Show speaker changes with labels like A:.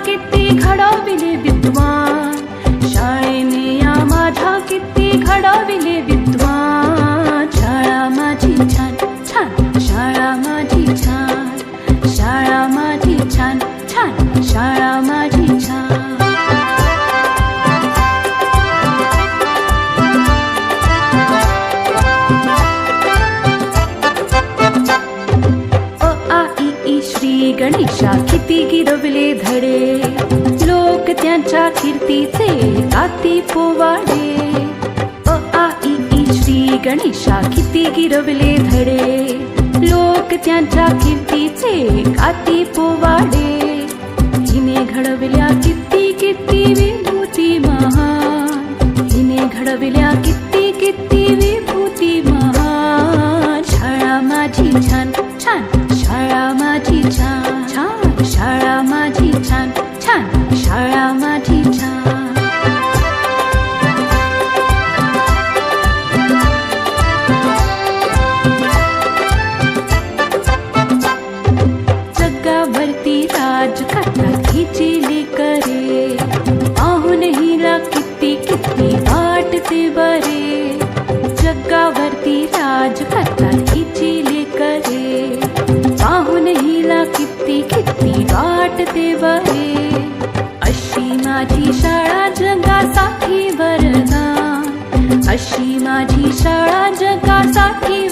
A: किती घडविले विद्वान, शाळेने या माझ्या किती घडविले विद्वान. शाळा माझी छान छान, शाळा माझी छान, शाळा माझी छान छान, शाळा माझी छान. श्री गणेशा किती गिरवले धडे, लोक त्यांच्या कीर्तीचे गाती पोवाडे. अ आ इ ई श्री गणेशा किती गिरवले धडे, लोक त्यांच्या कीर्तीचे गाती पोवाडे. हिने घडविल्या किती किती विभूती महान, हिने घडविल्या किती किती विभूती महान. शाळा माझी छान छान, शाळा माझी छान छान, शाळा माझी छान छान, शाळा माझी छान. जगावरती राज करतात हिची लेकरे, पाहून हिला किती किती वाटते बरे. जगावरती राज करतात हिची लेकरे, पाहून हिला किती किती वाटते बरे. अशी माझी शाळा जगासाठी वरदान, अशी माझी शाळा जगासाठी